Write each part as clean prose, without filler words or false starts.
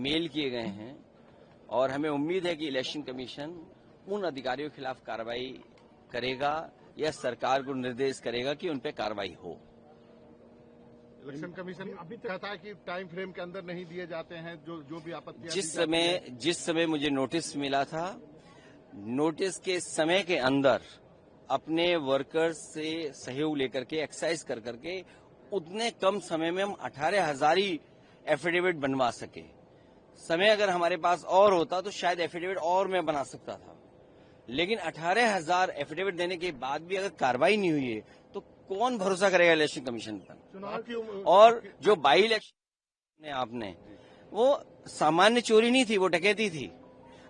Mail किए गए हैं और हमें उम्मीद है कि इलेक्शन कमीशन उन अधिकारियों के खिलाफ कार्रवाई करेगा या सरकार को निर्देश करेगा कि उन पर कार्रवाई हो। इलेक्शन कमीशन अभी कहता है कि टाइम फ्रेम के अंदर नहीं दिए जाते हैं जो भी आपत्तियां जिस समय मुझे नोटिस मिला था, नोटिस के समय के अंदर अपने वर्कर्स से सहयोग लेकर के एक्सरसाइज कर करके उतने कम समय में हम 18,000 ही एफिडेविट बनवा सके। समय अगर हमारे पास और होता तो शायद एफिडेविट और मैं बना सकता था, लेकिन 18,000 एफिडेविट देने के बाद भी अगर कार्रवाई नहीं हुई है तो कौन भरोसा करेगा इलेक्शन कमीशन पर। और जो बाई इलेक्शन आपने, वो सामान्य चोरी नहीं थी, वो डकैती थी।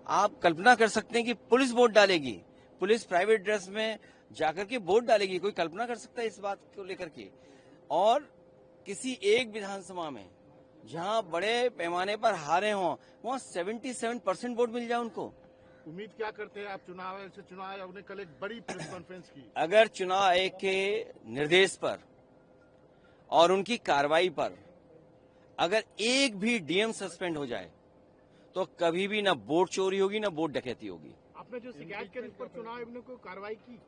आप कल्पना कर सकते हैं कि पुलिस वोट डालेगी, पुलिस प्राइवेट ड्रेस में जाकर के वोट डालेगी, कोई कल्पना कर सकता है इस बात को लेकर के। और किसी एक विधानसभा में जहां बड़े पैमाने पर हारे हों, वहां 77% वोट मिल जाए उनको। उम्मीद क्या करते हैं आप चुनाव आयोग ने कल एक बड़ी प्रेस कॉन्फ्रेंस की। अगर चुनाव आयोग के निर्देश पर और उनकी कार्रवाई पर अगर एक भी डीएम सस्पेंड हो जाए तो कभी भी ना वोट चोरी होगी ना वोट डकैती होगी। आपने जो शिकायत करी उस पर चुनाव आयोग ने कोई कार्रवाई की?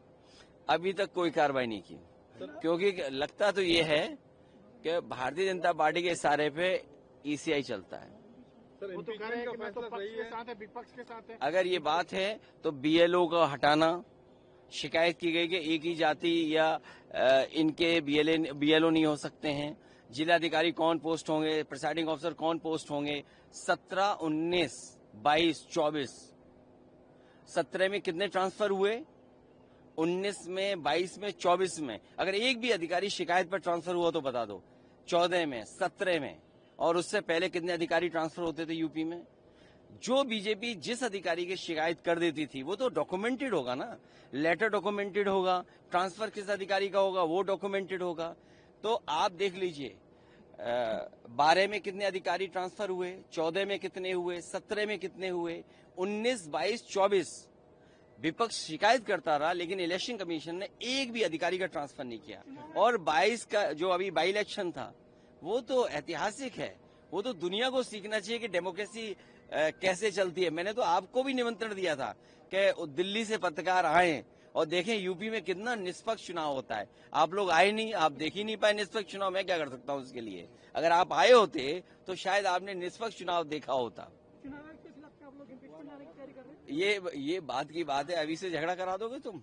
अभी तक कोई कार्रवाई नहीं की, क्योंकि लगता तो ये है कि भारतीय जनता पार्टी के इशारे पे ईसीआई चलता है। वो तो कह रहे हैं कि मैं तो पक्ष के साथ है, विपक्ष के साथ है। अगर ये बात है तो बीएलओ को हटाना, शिकायत की गई कि एक ही जाति या इनके बीएलओ नहीं हो सकते हैं। जिलाधिकारी कौन पोस्ट होंगे, प्रिसाइडिंग ऑफिसर कौन पोस्ट होंगे। 17, 19, 22, 24, 17 में कितने ट्रांसफर हुए, 19 में, 22 में, 24 में। अगर एक भी अधिकारी शिकायत पर ट्रांसफर हुआ तो बता दो। 14 में, 17 में, और उससे पहले कितने अधिकारी ट्रांसफर होते थे यूपी में। जो बीजेपी जिस अधिकारी की शिकायत कर देती थी वो तो डॉक्यूमेंटेड होगा ना, लेटर डॉक्यूमेंटेड होगा, ट्रांसफर किस अधिकारी का होगा वो डॉक्यूमेंटेड होगा। तो आप देख लीजिए 12 में कितने अधिकारी ट्रांसफर हुए, 14 में कितने हुए, 17 में कितने हुए, 19, 22, 24 विपक्ष शिकायत करता रहा, लेकिन इलेक्शन कमीशन ने एक भी अधिकारी का ट्रांसफर नहीं किया। और 22 का जो अभी बाई इलेक्शन था वो तो ऐतिहासिक है, वो तो दुनिया को सीखना चाहिए कि डेमोक्रेसी कैसे चलती है। मैंने तो आपको भी निमंत्रण दिया था कि दिल्ली से पत्रकार आए और देखें यूपी में कितना निष्पक्ष चुनाव होता है। आप लोग आए नहीं, आप देख ही नहीं पाए निष्पक्ष चुनाव। मैं क्या कर सकता हूं उसके लिए। अगर आप आए होते तो शायद आपने निष्पक्ष चुनाव देखा होता। ये बात की बात है, अभी से झगड़ा करा दोगे तुम।